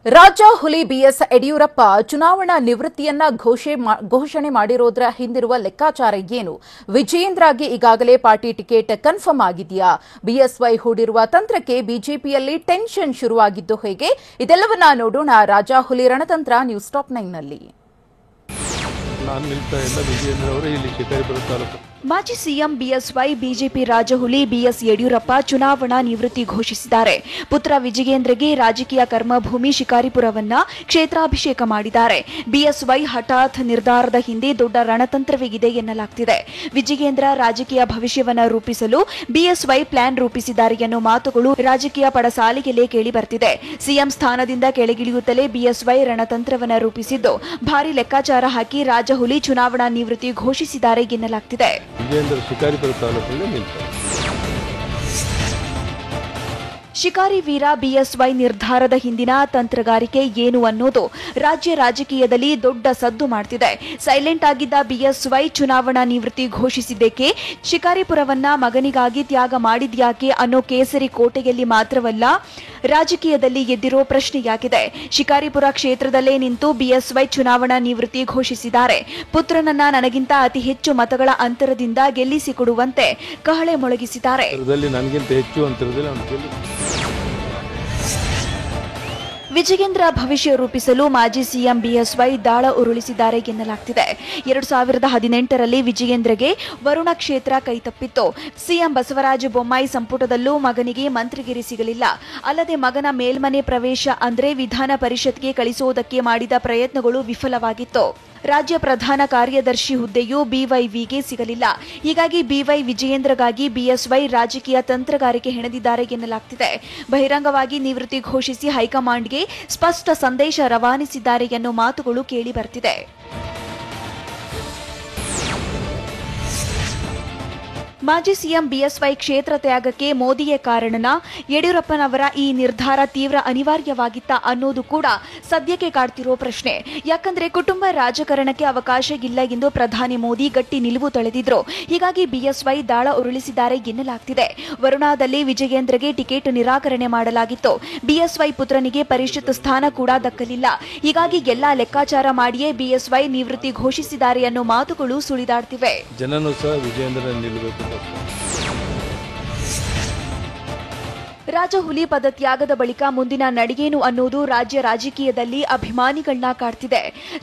ರಾಜ ಹುಲಿ ಬಿಎಸ್ ಯಡಿಯೂರಪ್ಪ ಚುನಾವಣಾ ನಿವೃತ್ತಿಯನ್ನ ಘೋಷಣೆ ಮಾಡಿರೋದ್ರ ಹಿಂದಿರುವ ಲೆಕ್ಕಾಚಾರ ಏನು? ವಿಜಯೇಂದ್ರಗೆ ಈಗಾಗಲೇ ಪಾರ್ಟಿ ಟಿಕೆಟ್ ಕನ್ಫರ್ಮ್ ಆಗಿದೆಯಾ? ಬಿಎಸ್ವೈ ಹೂಡಿರುವ ತಂತ್ರಕ್ಕೆ ಬಿಜೆಪಿಯಲ್ಲಿ ಟೆನ್ಷನ್ ಶುರುವಾಗಿದ್ದು ಹೇಗೆ? ಇದೆಲ್ಲವನ್ನ ನೋಡೋಣ ರಾಜ ಹುಲಿ ರಣತಂತ್ರ ನ್ಯೂಸ್ ಟಾಪ್ 9 ನಲ್ಲಿ. ಮಾಜಿ ಸಿಎಂ ಬಿಎಸ್ವೈ ಬಿಜೆಪಿ ರಾಜಹುಲಿ ಬಿಎಸ್ ಯಡಿಯೂರಪ್ಪ ಚುನಾವಣಾ ನಿವೃತ್ತಿ ಘೋಷಿಸಿದ್ದಾರೆ. ಪುತ್ರ ವಿಜಯೇಂದ್ರಗೆ ರಾಜಕೀಯ ಕರ್ಮಭೂಮಿ ಶಿಕಾರಿಪುರವನ್ನ ಕ್ಷೇತ್ರಾಭಿಷೇಕ ಮಾಡಿದ್ದಾರೆ. ಬಿಎಸ್ವೈ ಹಠಾತ್ ನಿರ್ಧಾರದ ಹಿಂದೆ ದೊಡ್ಡ ರಣತಂತ್ರವೇ ಇದೆ ಎನ್ನಲಾಗ್ತಿದೆ. ವಿಜಯೇಂದ್ರ ರಾಜಕೀಯ ಭವಿಷ್ಯವನ್ನ ರೂಪಿಸಲು ಬಿಎಸ್ವೈ ಪ್ಲಾನ್ ರೂಪಿಸಿದ್ದಾರೆ ಎನ್ನುವ ಮಾತುಗಳು ರಾಜಕೀಯ ಪಡಸಾಲೆಯಲ್ಲೇ ಕೇಳಿ ಬರ್ತಿದೆ. ಸಿಎಂ ಸ್ಥಾನದಿಂದ ಕೆಳಗಿಳಿಯುತ್ತಲೇ ಬಿಎಸ್ವೈ ರಣತಂತ್ರವನ್ನ ರೂಪಿಸಿದ್ದು ಭಾರಿ ಲೆಕ್ಕಾಚಾರ ಹಾಕಿ ರಾಜಹುಲಿ ಚುನಾವಣಾ ನಿವೃತ್ತಿ ಘೋಷಿಸಿದ್ದಾರೆ ಎನ್ನಲಾಗ್ತಿದೆ. ಶಿಕಾರಿಪುರ ತಾಲೂಕಿನಲ್ಲಿ ನಿಲ್ತಾರೆ. ಶಿಕಾರಿ ವೀರ ಬಿಎಸ್ವೈ ನಿರ್ಧಾರದ ಹಿಂದಿನ ತಂತ್ರಗಾರಿಕೆ ಏನು ಅನ್ನೋದು ರಾಜ್ಯ ರಾಜಕೀಯದಲ್ಲಿ ದೊಡ್ಡ ಸದ್ದು ಮಾಡ್ತಿದೆ. ಸೈಲೆಂಟ್ ಆಗಿದ್ದ ಬಿಎಸ್ವೈ ಚುನಾವಣಾ ನಿವೃತ್ತಿ ಘೋಷಿಸಿದ್ದಕ್ಕೆ, ಶಿಕಾರಿಪುರವನ್ನ ಮಗನಿಗಾಗಿ ತ್ಯಾಗ ಮಾಡಿದ್ಯಾಕೆ ಅನ್ನೋ ಕೇಸರಿ ಕೋಟೆಯಲ್ಲಿ ಮಾತ್ರವಲ್ಲ, ರಾಜಕೀಯದಲ್ಲಿ ಎದ್ದಿರೋ ಪ್ರಶ್ನೆಯಾಗಿದೆ. ಶಿಕಾರಿಪುರ ಕ್ಷೇತ್ರದಲ್ಲೇ ನಿಂತು ಬಿಎಸ್ವೈ ಚುನಾವಣಾ ನಿವೃತ್ತಿ ಘೋಷಿಸಿದ್ದಾರೆ. ಪುತ್ರನನ್ನ ನನಗಿಂತ ಅತಿ ಹೆಚ್ಚು ಮತಗಳ ಅಂತರದಿಂದ ಗೆಲ್ಲಿಸಿಕೊಡುವಂತೆ ಕಹಳೆ ಮೊಳಗಿಸಿದ್ದಾರೆ. ವಿಜಯೇಂದ್ರ ಭವಿಷ್ಯ ರೂಪಿಸಲು ಮಾಜಿ ಸಿಎಂ ಬಿಎಸ್ವೈ ದಾಳ ಉರುಳಿಸಿದ್ದಾರೆ ಎನ್ನಲಾಗ್ತಿದೆ. 2018ರಲ್ಲಿ ವಿಜಯೇಂದ್ರಗೆ ವರುಣ ಕ್ಷೇತ್ರ ಕೈತಪ್ಪಿತ್ತು. ಸಿಎಂ ಬಸವರಾಜ ಬೊಮ್ಮಾಯಿ ಸಂಪುಟದಲ್ಲೂ ಮಗನಿಗೆ ಮಂತ್ರಿಗಿರಿ ಸಿಗಲಿಲ್ಲ. ಅಲ್ಲದೆ ಮಗನ ಮೇಲ್ಮನೆ ಪ್ರವೇಶ ಅಂದ್ರೆ ವಿಧಾನ ಪರಿಷತ್ಗೆ ಕಳಿಸುವುದಕ್ಕೆ ಮಾಡಿದ ಪ್ರಯತ್ನಗಳು ವಿಫಲವಾಗಿತ್ತು. ರಾಜ್ಯ ಪ್ರಧಾನ ಕಾರ್ಯದರ್ಶಿ ಹುದ್ದೆಯೂ ಬಿವೈವಿಗೆ ಸಿಗಲಿಲ್ಲ. ಹೀಗಾಗಿ ಬಿವೈ ವಿಜಯೇಂದ್ರಗಾಗಿ ಬಿಎಸ್ವೈ ರಾಜಕೀಯ ತಂತ್ರಗಾರಿಕೆ ಹೆಣೆದಿದ್ದಾರೆ ಎನ್ನಲಾಗ್ತಿದೆ. ಬಹಿರಂಗವಾಗಿ ನಿವೃತ್ತಿ ಘೋಷಿಸಿ ಹೈಕಮಾಂಡ್ಗೆ ಸ್ಪಷ್ಟ ಸಂದೇಶ ರವಾನಿಸಿದ್ದಾರೆ ಎನ್ನುವ ಮಾತುಗಳು ಕೇಳಿ ಬರ್ತಿದೆ. ಮಾಜಿ ಸಿಎಂ ಬಿಎಸ್ವೈ ಕ್ಷೇತ್ರ ತ್ಯಾಗಕ್ಕೆ ಮೋದಿಯೇ ಕಾರಣನ? ಯಡಿಯೂರಪ್ಪನವರ ಈ ನಿರ್ಧಾರ ತೀವ್ರ ಅನಿವಾರ್ಯವಾಗಿತ್ತ ಅನ್ನೋದು ಕೂಡ ಸದ್ಯಕ್ಕೆ ಕಾಡ್ತಿರೋ ಪ್ರಶ್ನೆ. ಯಾಕಂದ್ರೆ ಕುಟುಂಬ ರಾಜಕಾರಣಕ್ಕೆ ಅವಕಾಶ ಇಲ್ಲ ಎಂದು ಪ್ರಧಾನಿ ಮೋದಿ ಗಟ್ಟಿ ನಿಲುವು ತಳೆದಿದ್ರು. ಹೀಗಾಗಿ ಬಿಎಸ್ವೈ ದಾಳ ಉರುಳಿಸಿದ್ದಾರೆ ಎನ್ನಲಾಗ್ತಿದೆ. ವರುಣಾದಲ್ಲಿ ವಿಜಯೇಂದ್ರಗೆ ಟಿಕೆಟ್ ನಿರಾಕರಣೆ ಮಾಡಲಾಗಿತ್ತು. ಬಿಎಸ್ವೈ ಪುತ್ರನಿಗೆ ಪರಿಷತ್ ಸ್ಥಾನ ಕೂಡ ದಕ್ಕಲಿಲ್ಲ. ಹೀಗಾಗಿ ಎಲ್ಲಾ ಲೆಕ್ಕಾಚಾರ ಮಾಡಿಯೇ ಬಿಎಸ್ವೈ ನಿವೃತ್ತಿ ಘೋಷಿಸಿದ್ದಾರೆ ಅನ್ನೋ ಮಾತುಗಳು ಸುಳಿದಾಡ್ತಿವೆ. ರಾಜಹುಲಿ ಪದತ್ಯಾಗದ ಬಳಿಕ ಮುಂದಿನ ನಡೆಯೇನು ಅನ್ನೋದು ರಾಜ್ಯ ರಾಜಕೀಯದಲ್ಲಿ ಅಭಿಮಾನಿಗಳನ್ನ ಕಾಡ್ತಿದೆ.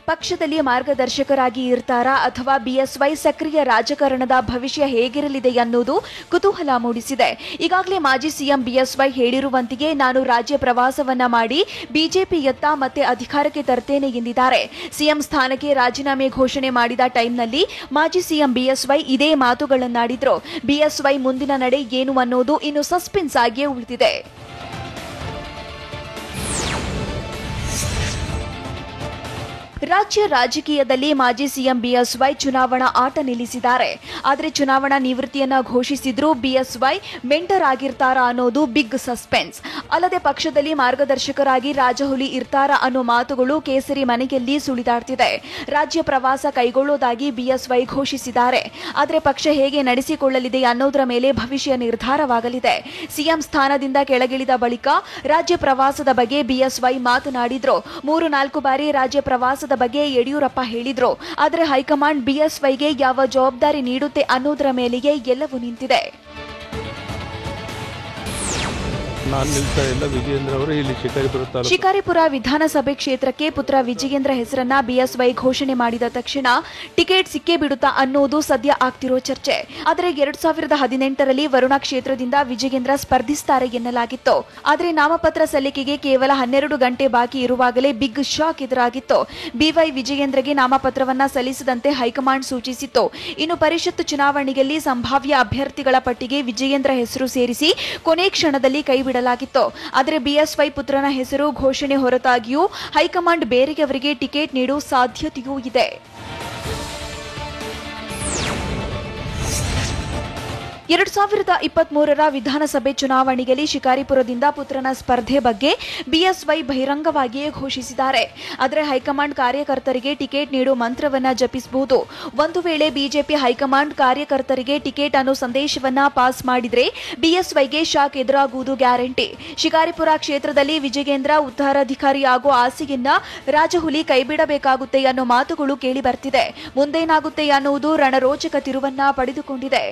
ಪಕ್ಷದಲ್ಲಿ ಮಾರ್ಗದರ್ಶಕರಾಗಿ ಇರ್ತಾರಾ ಅಥವಾ ಬಿಎಸ್ವೈ ಸಕ್ರಿಯ ರಾಜಕಾರಣದ ಭವಿಷ್ಯ ಹೇಗಿರಲಿದೆ ಅನ್ನೋದು ಕುತೂಹಲ ಮೂಡಿಸಿದೆ. ಈಗಾಗಲೇ ಮಾಜಿ ಸಿಎಂ ಬಿಎಸ್ವೈ ಹೇಳಿರುವಂತೆಯೇ ನಾನು ರಾಜ್ಯ ಪ್ರವಾಸವನ್ನ ಮಾಡಿ ಬಿಜೆಪಿಯತ್ತ ಮತ್ತೆ ಅಧಿಕಾರಕ್ಕೆ ತರ್ತೇನೆ ಎಂದಿದ್ದಾರೆ. ಸಿಎಂ ಸ್ಥಾನಕ್ಕೆ ರಾಜೀನಾಮೆ ಘೋಷಣೆ ಮಾಡಿದ ಟೈಮ್ನಲ್ಲಿ ಮಾಜಿ ಸಿಎಂ ಬಿಎಸ್ವೈ ಇದೇ ಮಾತುಗಳನ್ನಾಡಿದ್ರು. ಬಿಎಸ್ವೈ ಮುಂದಿನ ನಡೆ ಏನು ಅನ್ನೋದು ಇನ್ನು ಸಸ್ಪೆನ್ಸ್ ಆಗಿಯೇ ಉಳಿದಿದೆ. ರಾಜ್ಯ ರಾಜಕೀಯದಲ್ಲಿ ಮಾಜಿ ಸಿಎಂ ಬಿಎಸ್ವೈ ಚುನಾವಣಾ ಆಟ ನಿಲ್ಲಿಸಿದ್ದಾರೆ. ಆದರೆ ಚುನಾವಣಾ ನಿವೃತ್ತಿಯನ್ನ ಘೋಷಿಸಿದ್ರೂ ಬಿಎಸ್ವೈ ಮೆಂಟರ್ ಆಗಿರ್ತಾರಾ ಅನ್ನೋದು ಬಿಗ್ ಸಸ್ಪೆನ್ಸ್. ಅಲ್ಲದೆ ಪಕ್ಷದಲ್ಲಿ ಮಾರ್ಗದರ್ಶಕರಾಗಿ ರಾಜಹುಲಿ ಇರ್ತಾರಾ ಅನ್ನೋ ಮಾತುಗಳು ಕೇಸರಿ ಮನೆಯಲ್ಲಿ ಸುಳಿದಾಡ್ತಿದೆ. ರಾಜ್ಯ ಪ್ರವಾಸ ಕೈಗೊಳ್ಳೋದಾಗಿ ಬಿಎಸ್ವೈ ಘೋಷಿಸಿದ್ದಾರೆ. ಆದರೆ ಪಕ್ಷ ಹೇಗೆ ನಡೆಸಿಕೊಳ್ಳಲಿದೆ ಅನ್ನೋದರ ಮೇಲೆ ಭವಿಷ್ಯ ನಿರ್ಧಾರವಾಗಲಿದೆ. ಸಿಎಂ ಸ್ಥಾನದಿಂದ ಕೆಳಗಿಳಿದ ಬಳಿಕ ರಾಜ್ಯ ಪ್ರವಾಸದ ಬಗ್ಗೆ ಬಿಎಸ್ವೈ ಮಾತನಾಡಿದ್ರು. 3-4 ಬಾರಿ ರಾಜ್ಯ ಪ್ರವಾಸ ಬಗ್ಗೆ ಯಡಿಯೂರಪ್ಪ ಹೇಳಿದ್ರು. ಆದರೆ ಹೈಕಮಾಂಡ್ ಬಿಎಸ್ವೈಗೆ ಯಾವ ಜವಾಬ್ದಾರಿ ನೀಡುತ್ತೆ ಅನ್ನೋದರ ಮೇಲೆಯೇ ಎಲ್ಲವೂ ನಿಂತಿದೆ. ಶಿಕಾರಿಪುರ ವಿಧಾನಸಭೆ ಕ್ಷೇತ್ರಕ್ಕೆ ಪುತ್ರ ವಿಜಯೇಂದ್ರ ಹೆಸರನ್ನ ಬಿಎಸ್ವೈ ಘೋಷಣೆ ಮಾಡಿದ ತಕ್ಷಣ ಟಿಕೆಟ್ ಸಿಕ್ಕೇ ಬಿಡುತ್ತಾ ಅನ್ನೋದು ಸದ್ಯ ಆಗ್ತಿರೋ ಚರ್ಚೆ. ಆದರೆ 2018ರಲ್ಲಿ ವರುಣ ಕ್ಷೇತ್ರದಿಂದ ವಿಜಯೇಂದ್ರ ಸ್ಪರ್ಧಿಸುತ್ತಾರೆ ಎನ್ನಲಾಗಿತ್ತು. ಆದರೆ ನಾಮಪತ್ರ ಸಲ್ಲಿಕೆಗೆ ಕೇವಲ 12 ಗಂಟೆ ಬಾಕಿ ಇರುವಾಗಲೇ ಬಿಗ್ ಶಾಕ್ ಎದುರಾಗಿತ್ತು. ಬಿವೈ ವಿಜಯೇಂದ್ರಗೆ ನಾಮಪತ್ರವನ್ನ ಸಲ್ಲಿಸದಂತೆ ಹೈಕಮಾಂಡ್ ಸೂಚಿಸಿತ್ತು. ಇನ್ನು ಪರಿಷತ್ ಚುನಾವಣೆಯಲ್ಲಿ ಸಂಭಾವ್ಯ ಅಭ್ಯರ್ಥಿಗಳ ಪಟ್ಟಿಗೆ ವಿಜಯೇಂದ್ರ ಹೆಸರು ಸೇರಿಸಿ ಕೊನೆ ಕ್ಷಣದಲ್ಲಿ ಕೈಬಿಡಲಾಗಿತ್ತು. ಆದರೆ ಬಿಎಸ್ವೈ ಪುತ್ರನ ಹೆಸರು ಘೋಷಣೆ ಹೊರತಾಗಿಯೂ ಹೈಕಮಾಂಡ್ ಬೇರೆಯವರಿಗೆ ಟಿಕೆಟ್ ನೀಡುವ ಸಾಧ್ಯತೆಯೂ ಇದೆ. 2023ರ ವಿಧಾನಸಭೆ ಚುನಾವಣೆಯಲ್ಲಿ ಶಿಕಾರಿಪುರದಿಂದ ಪುತ್ರನ ಸ್ಪರ್ಧೆ ಬಗ್ಗೆ ಬಿಎಸ್ವೈ ಬಹಿರಂಗವಾಗಿಯೇ ಘೋಷಿಸಿದ್ದಾರೆ. ಆದರೆ ಹೈಕಮಾಂಡ್ ಕಾರ್ಯಕರ್ತರಿಗೆ ಟಿಕೆಟ್ ನೀಡುವ ಮಂತ್ರವನ್ನ ಜಪಿಸಬಹುದು. ಒಂದು ವೇಳೆ ಬಿಜೆಪಿ ಹೈಕಮಾಂಡ್ ಕಾರ್ಯಕರ್ತರಿಗೆ ಟಿಕೆಟ್ ಅನ್ನೋ ಸಂದೇಶವನ್ನ ಪಾಸ್ ಮಾಡಿದ್ರೆ ಬಿಎಸ್ವೈಗೆ ಶಾಕ್ ಎದುರಾಗುವುದು ಗ್ಯಾರಂಟಿ. ಶಿಕಾರಿಪುರ ಕ್ಷೇತ್ರದಲ್ಲಿ ವಿಜಯೇಂದ್ರ ಉತ್ತರಾಧಿಕಾರಿ ಆಗೋ ಆಸೆಯನ್ನ ರಾಜಹುಲಿ ಕೈಬಿಡಬೇಕಾಗುತ್ತೆ ಅನ್ನೋ ಮಾತುಗಳು ಕೇಳಿ ಬರ್ತಿದೆ. ಮುಂದೇನಾಗುತ್ತೆ ಅನ್ನುವುದು ರಣರೋಚಕ ತಿರುವನ್ನ ಪಡೆದುಕೊಂಡಿದೆ.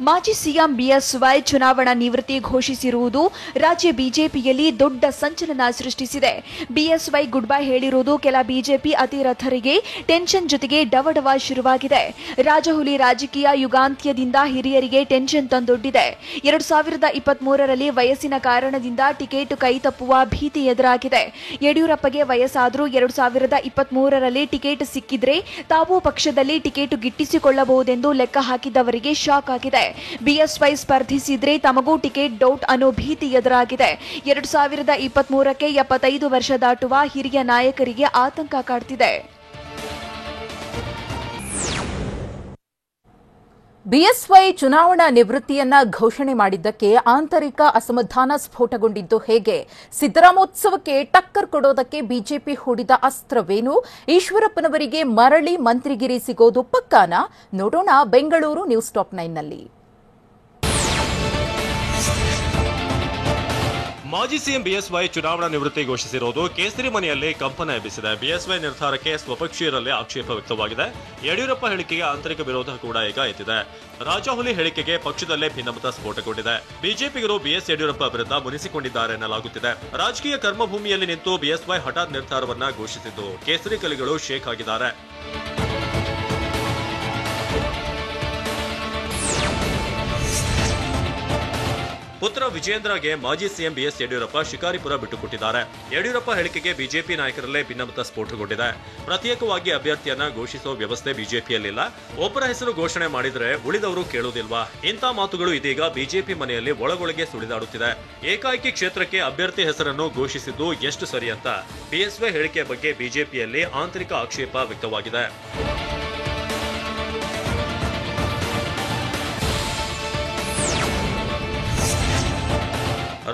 ಮಾಜಿ ಸಿಎಂ ಬಿಎಸ್ವೈ ಚುನಾವಣಾ ನಿವೃತ್ತಿ ಘೋಷಿಸಿರುವುದು ರಾಜ್ಯ ಬಿಜೆಪಿಯಲ್ಲಿ ದೊಡ್ಡ ಸಂಚಲನ ಸೃಷ್ಟಿಸಿದೆ. ಬಿಎಸ್ವೈ ಗುಡ್ ಬೈ ಹೇಳಿರುವುದು ಕೆಲ ಬಿಜೆಪಿ ಅತಿರಥರಿಗೆ ಟೆನ್ಷನ್ ಜೊತೆಗೆ ಡವಡವ ಶುರುವಾಗಿದೆ. ರಾಜಹುಲಿ ರಾಜಕೀಯ ಯುಗಾಂತ್ಯದಿಂದ ಹಿರಿಯರಿಗೆ ಟೆನ್ಷನ್ ತಂದೊಡ್ಡಿದೆ. 2023ರಲ್ಲಿ ವಯಸ್ಸಿನ ಕಾರಣದಿಂದ ಟಿಕೆಟ್ ಕೈತಪ್ಪುವ ಭೀತಿ ಎದುರಾಗಿದೆ. ಯಡಿಯೂರಪ್ಪಗೆ ವಯಸ್ಸಾದರೂ 2023ರಲ್ಲಿ ಟಿಕೆಟ್ ಸಿಕ್ಕಿದ್ರೆ ತಾವು ಪಕ್ಷದಲ್ಲಿ ಟಿಕೆಟ್ ಗಿಟ್ಟಿಸಿಕೊಳ್ಳಬಹುದೆಂದು ಲೆಕ್ಕ ಹಾಕಿದವರಿಗೆ ಶಾಕ್ ಆಗಿದೆ. ಬಿಎಸ್ವೈ ಸ್ಪರ್ಧಿಸಿದ್ರೆ ತಮಗೂ ಟಿಕೆಟ್ ಡೌಟ್ ಅನ್ನೋ ಭೀತಿ ಎದುರಾಗಿದೆ. 2023ಕ್ಕೆ 75 ವರ್ಷ ದಾಟುವ ಹಿರಿಯ ನಾಯಕರಿಗೆ ಆತಂಕ ಕಾಡ್ತಿದೆ. ಬಿಎಸ್ವೈ ಚುನಾವಣಾ ನಿವೃತ್ತಿಯನ್ನ ಘೋಷಣೆ ಮಾಡಿದ್ದಕ್ಕೆ ಆಂತರಿಕ ಅಸಮಾಧಾನ ಸ್ಫೋಟಗೊಂಡಿದ್ದು ಹೇಗೆ? ಸಿದ್ದರಾಮೋತ್ಸವಕ್ಕೆ ಟಕ್ಕರ್ ಕೊಡೋದಕ್ಕೆ ಬಿಜೆಪಿ ಹೂಡಿದ ಅಸ್ತ್ರವೇನು? ಈಶ್ವರಪ್ಪನವರಿಗೆ ಮರಳಿ ಮಂತ್ರಿಗಿರಿ ಸಿಗೋದು ಪಕ್ಕಾನಾ? ನೋಡೋಣ ಬೆಂಗಳೂರು ನ್ಯೂಸ್ ಟಾಪ್ 9ನಲ್ಲಿ. ಮಾಜಿ ಸಿಎಂ ಬಿಎಸ್ವೈ ಚುನಾವಣಾ ನಿವೃತ್ತಿ ಘೋಷಿಸಿರುವುದು ಕೇಸರಿ ಮನೆಯಲ್ಲಿ ಕಂಪನ ಎಬ್ಬಿಸಿದೆ. ಬಿಎಸ್ವೈ ನಿರ್ಧಾರಕ್ಕೆ ಸ್ವಪಕ್ಷೀಯರಲ್ಲಿ ಆಕ್ಷೇಪ ವ್ಯಕ್ತವಾಗಿದೆ. ಯಡಿಯೂರಪ್ಪ ಹೇಳಿಕೆಗೆ ಆಂತರಿಕ ವಿರೋಧ ಕೂಡ ಈಗ ಎದ್ದಿದೆ. ರಾಜಹುಲಿ ಹೇಳಿಕೆಗೆ ಪಕ್ಷದಲ್ಲೇ ಭಿನ್ನಮತ ಸ್ಫೋಟಗೊಂಡಿದೆ. ಬಿಜೆಪಿಗರು ಬಿಎಸ್ ಯಡಿಯೂರಪ್ಪ ವಿರುದ್ಧ ಮುನಿಸಿಕೊಂಡಿದ್ದಾರೆ ಎನ್ನಲಾಗುತ್ತಿದೆ. ರಾಜಕೀಯ ಕರ್ಮಭೂಮಿಯಲ್ಲಿ ನಿಂತು ಬಿಎಸ್ವೈ ಹಠಾತ್ ನಿರ್ಧಾರವನ್ನ ಘೋಷಿಸಿದ್ದು ಕೇಸರಿ ಕಲಿಗಳು ಶೇಕ್ ಆಗಿದ್ದಾರೆ. ಪುತ್ರ ವಿಜಯೇಂದ್ರಗೆ ಮಾಜಿ ಸಿಎಂ ಬಿಎಸ್ ಯಡಿಯೂರಪ್ಪ ಶಿಕಾರಿಪುರ ಬಿಟ್ಟುಕೊಟ್ಟಿದ್ದಾರೆ. ಯಡಿಯೂರಪ್ಪ ಹೇಳಿಕೆಗೆ ಬಿಜೆಪಿ ನಾಯಕರಲ್ಲೇ ಭಿನ್ನಮತ ಸ್ಫೋಟಗೊಂಡಿದೆ. ಪ್ರತ್ಯೇಕವಾಗಿ ಅಭ್ಯರ್ಥಿಯನ್ನ ಘೋಷಿಸುವ ವ್ಯವಸ್ಥೆ ಬಿಜೆಪಿಯಲ್ಲಿಲ್ಲ. ಒಬ್ಬರ ಹೆಸರು ಘೋಷಣೆ ಮಾಡಿದ್ರೆ ಉಳಿದವರು ಕೇಳುವುದಿಲ್ವಾ? ಇಂಥ ಮಾತುಗಳು ಇದೀಗ ಬಿಜೆಪಿ ಮನೆಯಲ್ಲಿ ಒಳಗೊಳಗೆ ಸುಳಿದಾಡುತ್ತಿದೆ. ಏಕಾಏಕಿ ಕ್ಷೇತ್ರಕ್ಕೆ ಅಭ್ಯರ್ಥಿ ಹೆಸರನ್ನು ಘೋಷಿಸಿದ್ದು ಎಷ್ಟು ಸರಿ ಅಂತ ಬಿಎಸ್ವೈ ಹೇಳಿಕೆ ಬಗ್ಗೆ ಬಿಜೆಪಿಯಲ್ಲಿ ಆಂತರಿಕ ಆಕ್ಷೇಪ ವ್ಯಕ್ತವಾಗಿದೆ.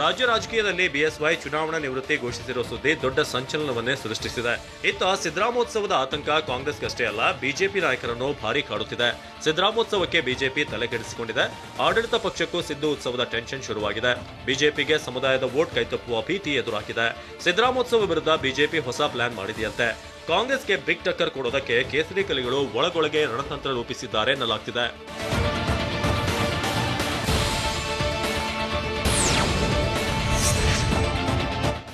ರಾಜ್ಯ ರಾಜಕೀಯದಲ್ಲಿ ಬಿಎಸ್ವೈ ಚುನಾವಣಾ ನಿವೃತ್ತಿ ಘೋಷಿಸಿರುವ ಸುದ್ದಿ ದೊಡ್ಡ ಸಂಚಲನವನ್ನೇ ಸೃಷ್ಟಿಸಿದೆ. ಇತ್ತ ಸಿದ್ದರಾಮೋತ್ಸವದ ಆತಂಕ ಕಾಂಗ್ರೆಸ್ಗಷ್ಟೇ ಅಲ್ಲ, ಬಿಜೆಪಿ ನಾಯಕರನ್ನು ಭಾರಿ ಕಾಡುತ್ತಿದೆ. ಸಿದ್ದರಾಮೋತ್ಸವಕ್ಕೆ ಬಿಜೆಪಿ ತಲೆಕೆಡಿಸಿಕೊಂಡಿದೆ. ಆಡಳಿತ ಪಕ್ಷಕ್ಕೂ ಸಿದ್ದು ಉತ್ಸವದ ಟೆನ್ಷನ್ ಶುರುವಾಗಿದೆ. ಬಿಜೆಪಿಗೆ ಸಮುದಾಯದ ವೋಟ್ ಕೈತಪ್ಪುವ ಭೀತಿ ಎದುರಾಗಿದೆ. ಸಿದ್ದರಾಮೋತ್ಸವ ವಿರುದ್ಧ ಬಿಜೆಪಿ ಹೊಸ ಪ್ಲಾನ್ ಮಾಡಿದೆಯಂತೆ. ಕಾಂಗ್ರೆಸ್ಗೆ ಬಿಗ್ ಟಕ್ಕರ್ ಕೊಡೋದಕ್ಕೆ ಕೇಸರಿ ಕಲಿಗಳು ಒಳಗೊಳಗೆ ರಣತಂತ್ರ ರೂಪಿಸಿದ್ದಾರೆ ಎನ್ನಲಾಗ್ತಿದೆ.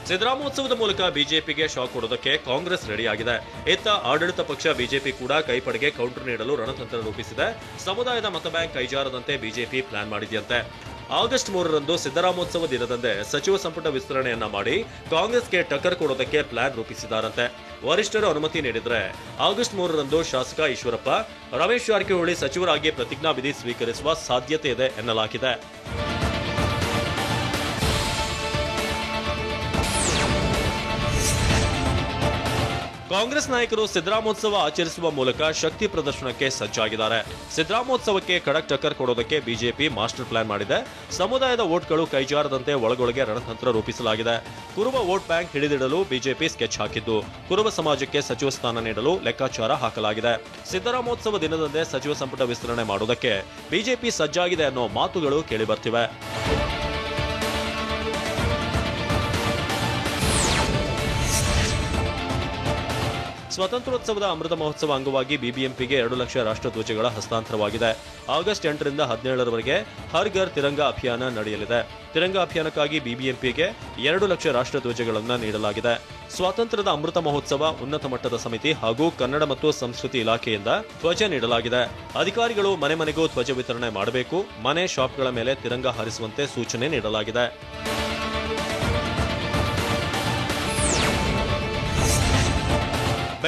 ಸಿದ್ದರಾಮೋತ್ಸವದ ಮೂಲಕ ಬಿಜೆಪಿಗೆ ಶಾಕ್ ಕೊಡೋದಕ್ಕೆ ಕಾಂಗ್ರೆಸ್ ರೆಡಿಯಾಗಿದೆ. ಇತ್ತ ಆಡಳಿತ ಪಕ್ಷ ಬಿಜೆಪಿ ಕೂಡ ಕೈಪಡೆಗೆ ಕೌಂಟರ್ ನೀಡಲು ರಣತಂತ್ರ ರೂಪಿಸಿದೆ. ಸಮುದಾಯದ ಮತ ಬ್ಯಾಂಕ್ ಕೈಜಾರದಂತೆ ಬಿಜೆಪಿ ಪ್ಲಾನ್ ಮಾಡಿದೆಯಂತೆ. ಆಗಸ್ಟ್ 3ರಂದು ಸಿದ್ದರಾಮೋತ್ಸವ ದಿನದಂದೇ ಸಚಿವ ಸಂಪುಟ ವಿಸ್ತರಣೆಯನ್ನ ಮಾಡಿ ಕಾಂಗ್ರೆಸ್ಗೆ ಟಕ್ಕರ್ ಕೊಡೋದಕ್ಕೆ ಪ್ಲಾನ್ ರೂಪಿಸಿದ್ದಾರಂತೆ. ವರಿಷ್ಠರು ಅನುಮತಿ ನೀಡಿದ್ರೆ ಆಗಸ್ಟ್ 3ರಂದು ಶಾಸಕ ಈಶ್ವರಪ್ಪ, ರಮೇಶ್ ಜಾರಕಿಹೊಳಿ ಸಚಿವರಾಗಿ ಪ್ರತಿಜ್ಞಾವಿಧಿ ಸ್ವೀಕರಿಸುವ ಸಾಧ್ಯತೆ ಇದೆ ಎನ್ನಲಾಗಿದೆ. ಕಾಂಗ್ರೆಸ್ ನಾಯಕರು ಸಿದ್ದರಾಮೋತ್ಸವ ಆಚರಿಸುವ ಮೂಲಕ ಶಕ್ತಿ ಪ್ರದರ್ಶನಕ್ಕೆ ಸಜ್ಜಾಗಿದ್ದಾರೆ. ಸಿದ್ದರಾಮೋತ್ಸವಕ್ಕೆ ಖಡಕ್ ಟಕ್ಕರ್ ಕೊಡೋದಕ್ಕೆ ಬಿಜೆಪಿ ಮಾಸ್ಟರ್ ಪ್ಲಾನ್ ಮಾಡಿದೆ. ಸಮುದಾಯದ ವೋಟ್ಗಳು ಕೈಜಾರದಂತೆ ಒಳಗೊಳಗೆ ರಣತಂತ್ರ ರೂಪಿಸಲಾಗಿದೆ. ಕುರುಬ ವೋಟ್ ಬ್ಯಾಂಕ್ ಹಿಡಿದಿಡಲು ಬಿಜೆಪಿ ಸ್ಕೆಚ್ ಹಾಕಿದ್ದು, ಕುರುಬ ಸಮಾಜಕ್ಕೆ ಸಚಿವ ಸ್ಥಾನ ನೀಡಲು ಲೆಕ್ಕಾಚಾರ ಹಾಕಲಾಗಿದೆ. ಸಿದ್ದರಾಮೋತ್ಸವ ದಿನದಂದೇ ಸಚಿವ ಸಂಪುಟ ವಿಸ್ತರಣೆ ಮಾಡುವುದಕ್ಕೆ ಬಿಜೆಪಿ ಸಜ್ಜಾಗಿದೆ ಅನ್ನೋ ಮಾತುಗಳು ಕೇಳಿಬರ್ತಿವೆ. ಸ್ವಾತಂತ್ರ್ಯೋತ್ಸವದ ಅಮೃತ ಮಹೋತ್ಸವ ಅಂಗವಾಗಿ ಬಿಬಿಎಂಪಿಗೆ 2 ಲಕ್ಷ ರಾಷ್ಟ್ರಧ್ವಜಗಳ ಹಸ್ತಾಂತರವಾಗಿದೆ. ಆಗಸ್ಟ್ 8ರಿಂದ 17ರವರೆಗೆ ಹರ್ ಘರ್ ತಿರಂಗ ಅಭಿಯಾನ ನಡೆಯಲಿದೆ. ತಿರಂಗ ಅಭಿಯಾನಕ್ಕಾಗಿ ಬಿಬಿಎಂಪಿಗೆ 2 ಲಕ್ಷ ರಾಷ್ಟ್ರಧ್ವಜಗಳನ್ನು ನೀಡಲಾಗಿದೆ. ಸ್ವಾತಂತ್ರ್ಯದ ಅಮೃತ ಮಹೋತ್ಸವ ಉನ್ನತ ಮಟ್ಟದ ಸಮಿತಿ ಹಾಗೂ ಕನ್ನಡ ಮತ್ತು ಸಂಸ್ಕೃತಿ ಇಲಾಖೆಯಿಂದ ಧ್ವಜ ನೀಡಲಾಗಿದೆ. ಅಧಿಕಾರಿಗಳು ಮನೆ ಮನೆಗೂ ಧ್ವಜ ವಿತರಣೆ ಮಾಡಬೇಕು. ಮನೆ ಶಾಪ್ಗಳ ಮೇಲೆ ತಿರಂಗ ಹಾರಿಸುವಂತೆ ಸೂಚನೆ ನೀಡಲಾಗಿದೆ.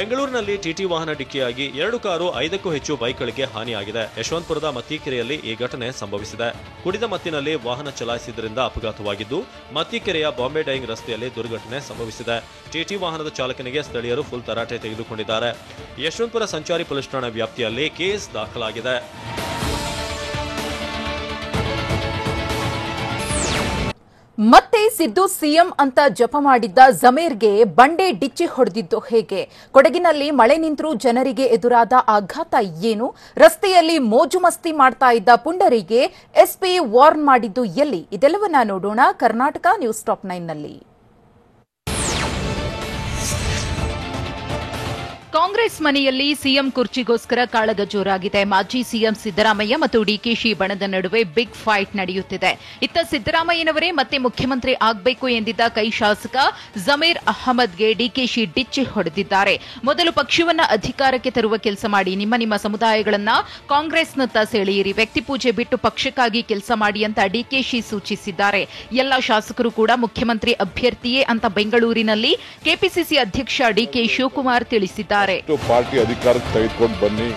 ಬೆಂಗಳೂರಿನಲ್ಲಿ ಟಿಟಿ ವಾಹನ ಡಿಕ್ಕಿಯಾಗಿ 2 ಕಾರು 5ಕ್ಕೂ ಹೆಚ್ಚು ಬೈಕ್ಗಳಿಗೆ ಹಾನಿಯಾಗಿದೆ. ಯಶವಂತಪುರದ ಮತ್ತಿಕೆರೆಯಲ್ಲಿ ಈ ಘಟನೆ ಸಂಭವಿಸಿದೆ. ಕುಡಿದ ಮತ್ತಿನಲ್ಲಿ ವಾಹನ ಚಲಾಯಿಸಿದ್ದರಿಂದ ಅಪಘಾತವಾಗಿದ್ದು, ಮತ್ತಿಕೆರೆಯ ಬಾಂಬೆ ಡೈಯಿಂಗ್ ರಸ್ತೆಯಲ್ಲಿ ದುರ್ಘಟನೆ ಸಂಭವಿಸಿದೆ. ಟಿಟಿ ವಾಹನದ ಚಾಲಕನಿಗೆ ಸ್ಥಳೀಯರು ಫುಲ್ ತರಾಟೆ ತೆಗೆದುಕೊಂಡಿದ್ದಾರೆ. ಯಶವಂತಪುರ ಸಂಚಾರಿ ಪೊಲೀಸ್ ಠಾಣಾ ವ್ಯಾಪ್ತಿಯಲ್ಲಿ ಕೇಸ್ ದಾಖಲಾಗಿದೆ. ಮತ್ತೆ ಸಿದ್ದು ಸಿಎಂ ಅಂತ ಜಪ ಮಾಡಿದ್ದ ಜಮೀರ್ಗೆ ಬಂಡೆ ಡಿಚ್ಚಿ ಹೊಡೆದಿದ್ದು ಹೇಗೆ? ಕೊಡಗಿನಲ್ಲಿ ಮಳೆ ನಿಂತರೂ ಜನರಿಗೆ ಎದುರಾದ ಆಘಾತ ಏನು? ರಸ್ತೆಯಲ್ಲಿ ಮೋಜು ಮಸ್ತಿ ಮಾಡ್ತಾ ಇದ್ದ ಪುಂಡರಿಗೆ ಎಸ್ಪಿ ವಾರ್ನ್ ಮಾಡಿದ್ದು ಎಲ್ಲಿ? ಇದೆಲ್ಲವನ್ನ ನೋಡೋಣ ಕರ್ನಾಟಕ ನ್ಯೂಸ್ ಟಾಪ್ 9ನಲ್ಲಿ. ಕಾಂಗ್ರೆಸ್ ಮನೆಯಲ್ಲಿ ಸಿಎಂ ಕುರ್ಚಿಗೋಸ್ಕರ ಕಾಳಗ ಜೋರಾಗಿದೆ. ಮಾಜಿ ಸಿಎಂ ಸಿದ್ದರಾಮಯ್ಯ ಮತ್ತು ಡಿಕೆಶಿ ಬಣದ ನಡುವೆ ಬಿಗ್ ಫೈಟ್ ನಡೆಯುತ್ತಿದೆ. ಇತ್ತ ಸಿದ್ದರಾಮಯ್ಯನವರೇ ಮತ್ತೆ ಮುಖ್ಯಮಂತ್ರಿ ಆಗಬೇಕು ಎಂದಿದ್ದ ಕೈ ಶಾಸಕ ಜಮೀರ್ ಅಹಮದ್ಗೆ ಡಿಕೆಶಿ ಡಿಚ್ಚಿ ಹೊಡೆದಿದ್ದಾರೆ. ಮೊದಲು ಪಕ್ಷವನ್ನ ಅಧಿಕಾರಕ್ಕೆ ತರುವ ಕೆಲಸ ಮಾಡಿ, ನಿಮ್ಮ ಸಮುದಾಯಗಳನ್ನ ಕಾಂಗ್ರೆಸ್ನತ್ತ ಸೆಳೆಯಿರಿ, ವ್ಯಕ್ತಿ ಪೂಜೆ ಬಿಟ್ಟು ಪಕ್ಷಕ್ಕಾಗಿ ಕೆಲಸ ಮಾಡಿ ಅಂತ ಡಿಕೆಶಿ ಸೂಚಿಸಿದ್ದಾರೆ. ಎಲ್ಲ ಶಾಸಕರು ಕೂಡ ಮುಖ್ಯಮಂತ್ರಿ ಅಭ್ಯರ್ಥಿಯೇ ಅಂತ ಬೆಂಗಳೂರಿನಲ್ಲಿ ಕೆಪಿಸಿಸಿ ಅಧ್ಯಕ್ಷ ಡಿಕೆ ಶಿವಕುಮಾರ್ ತಿಳಿಸಿದ್ದಾರೆ. ಪಾರ್ಟಿ ಅಧಿಕಾರಕ್ಕೆ ತೆಗೆದುಕೊಂಡು ಬನ್ನಿ.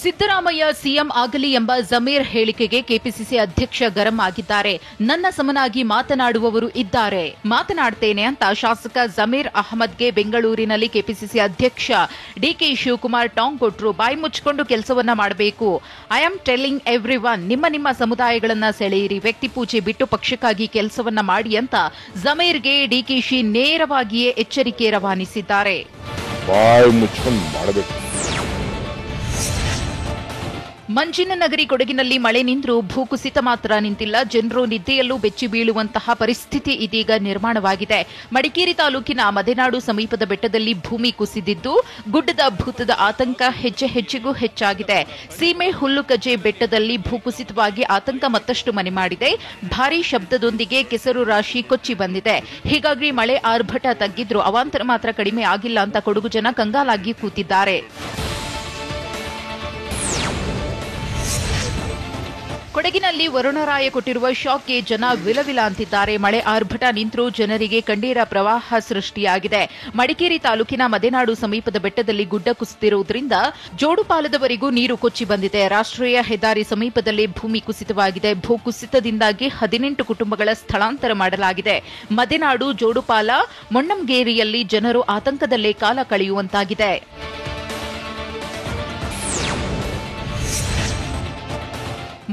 ಸಿದ್ದರಾಮಯ್ಯ ಸಿಎಂ ಆಗಲಿ ಎಂಬ ಜಮೀರ್ ಹೇಳಿಕೆಗೆ ಕೆಪಿಸಿಸಿ ಅಧ್ಯಕ್ಷ ಗರಂ ಆಗಿದ್ದಾರೆ. ನನ್ನ ಸಮನಾಗಿ ಮಾತನಾಡುವವರು ಇದ್ದಾರೆ, ಮಾತನಾಡ್ತೇನೆ ಅಂತ ಶಾಸಕ ಜಮೀರ್ ಅಹಮದ್ಗೆ ಬೆಂಗಳೂರಿನಲ್ಲಿ ಕೆಪಿಸಿಸಿ ಅಧ್ಯಕ್ಷ ಡಿಕೆ ಶಿವಕುಮಾರ್ ಟಾಂಗ್ ಕೊಟ್ಟರು. ಬಾಯಿ ಮುಚ್ಚಿಕೊಂಡು ಕೆಲಸವನ್ನ ಮಾಡಬೇಕು. I am telling every one, ನಿಮ್ಮ ಸಮುದಾಯಗಳನ್ನ ಸೆಳೆಯಿರಿ, ವ್ಯಕ್ತಿ ಪೂಜೆ ಬಿಟ್ಟು ಪಕ್ಷಕ್ಕಾಗಿ ಕೆಲಸವನ್ನ ಮಾಡಿ ಅಂತ ಜಮೀರ್ಗೆ ಡಿಕೆಶಿ ನೇರವಾಗಿಯೇ ಎಚ್ಚರಿಕೆ ರವಾನಿಸಿದ್ದಾರೆ. ಬಾಯಿ ಮುಚ್ಚಿಕೊಂಡು ಮಾಡಬೇಕು. ಮಂಜಿನ ನಗರಿ ಕೊಡಗಿನಲ್ಲಿ ಮಳೆ ನಿಂತರೂ ಭೂಕುಸಿತ ಮಾತ್ರ ನಿಂತಿಲ್ಲ. ಜನರು ನಿದ್ದೆಯಲ್ಲೂ ಬೆಚ್ಚಿ ಬೀಳುವಂತಹ ಪರಿಸ್ಥಿತಿ ಇದೀಗ ನಿರ್ಮಾಣವಾಗಿದೆ. ಮಡಿಕೇರಿ ತಾಲೂಕಿನ ಮದೆನಾಡು ಸಮೀಪದ ಬೆಟ್ಟದಲ್ಲಿ ಭೂಮಿ ಕುಸಿದಿದ್ದು, ಗುಡ್ಡದ ಭೂತದ ಆತಂಕ ಹೆಜ್ಜೆಗೂ ಹೆಚ್ಚಾಗಿದೆ. ಸೀಮೆ ಹುಲ್ಲುಕಜೆ ಬೆಟ್ಟದಲ್ಲಿ ಭೂಕುಸಿತವಾಗಿ ಆತಂಕ ಮತ್ತಷ್ಟು ಮನೆ ಮಾಡಿದೆ. ಭಾರೀ ಶಬ್ದದೊಂದಿಗೆ ಕೆಸರು ರಾಶಿ ಕೊಚ್ಚಿ ಬಂದಿದೆ. ಹೀಗಾಗಿ ಮಳೆ ಆರ್ಭಟ ತಗ್ಗಿದ್ರೂ ಅವಾಂತರ ಮಾತ್ರ ಕಡಿಮೆ ಆಗಿಲ್ಲ ಅಂತ ಕೊಡಗು ಜನ ಕಂಗಾಲಾಗಿ ಕೂತಿದ್ದಾರೆ. ಕೊಡಗಿನಲ್ಲಿ ವರುಣರಾಯ ಕೊಟ್ಟಿರುವ ಶಾಕ್ಗೆ ಜನ ವಿಲವಿಲ ಅಂತಿದ್ದಾರೆ. ಮಳೆ ಆರ್ಭಟ ನಿಂತರೂ ಜನರಿಗೆ ಕಣ್ಣೀರ ಪ್ರವಾಹ ಸೃಷ್ಟಿಯಾಗಿದೆ. ಮಡಿಕೇರಿ ತಾಲೂಕಿನ ಮದೆನಾಡು ಸಮೀಪದ ಬೆಟ್ಟದಲ್ಲಿ ಗುಡ್ಡ ಕುಸಿದಿರುವುದರಿಂದ ಜೋಡುಪಾಲದವರೆಗೂ ನೀರು ಕೊಚ್ಚಿ ಬಂದಿದೆ. ರಾಷ್ಟ್ರೀಯ ಹೆದ್ದಾರಿ ಸಮೀಪದಲ್ಲಿ ಭೂಮಿ ಕುಸಿತವಾಗಿದೆ. ಭೂಕುಸಿತದಿಂದಾಗಿ 18 ಕುಟುಂಬಗಳ ಸ್ಥಳಾಂತರ ಮಾಡಲಾಗಿದೆ. ಮದೆನಾಡು, ಜೋಡುಪಾಲ, ಮೊಣ್ಣಂಗೇರಿಯಲ್ಲಿ ಜನರು ಆತಂಕದಲ್ಲೇ ಕಾಲ ಕಳೆಯುವಂತಾಗಿದೆ.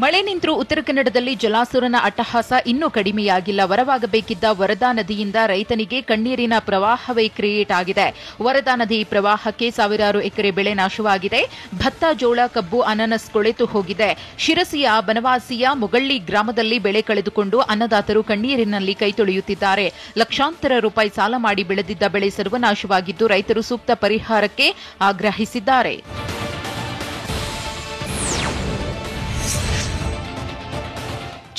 ಮಳೆ ನಿಂತರೂ ಉತ್ತರ ಕನ್ನಡದಲ್ಲಿ ಜಲಾಸುರನ ಅಟ್ಟಹಾಸ ಇನ್ನೂ ಕಡಿಮೆಯಾಗಿಲ್ಲ. ವರವಾಗಬೇಕಿದ್ದ ವರದಾ ನದಿಯಿಂದ ರೈತನಿಗೆ ಕಣ್ಣೀರಿನ ಪ್ರವಾಹವೇ ಕ್ರಿಯೇಟ್ ಆಗಿದೆ. ವರದಾ ನದಿ ಪ್ರವಾಹಕ್ಕೆ ಸಾವಿರಾರು ಎಕರೆ ಬೆಳೆ ನಾಶವಾಗಿದೆ. ಭತ್ತ, ಜೋಳ, ಕಬ್ಬು, ಅನಾನಸ್ ಕೊಳೆತು ಹೋಗಿದೆ. ಶಿರಸಿಯ ಬನವಾಸಿಯ ಮುಗಳ್ಳಿ ಗ್ರಾಮದಲ್ಲಿ ಬೆಳೆ ಕಳೆದುಕೊಂಡು ಅನ್ನದಾತರು ಕಣ್ಣೀರಿನಲ್ಲಿ ಕೈ ತೊಳೆಯುತ್ತಿದ್ದಾರೆ. ಲಕ್ಷಾಂತರ ರೂಪಾಯಿ ಸಾಲ ಮಾಡಿ ಬೆಳೆದಿದ್ದ ಬೆಳೆ ಸರ್ವನಾಶವಾಗಿದ್ದು, ರೈತರು ಸೂಕ್ತ ಪರಿಹಾರಕ್ಕೆ ಆಗ್ರಹಿಸಿದ್ದಾರೆ.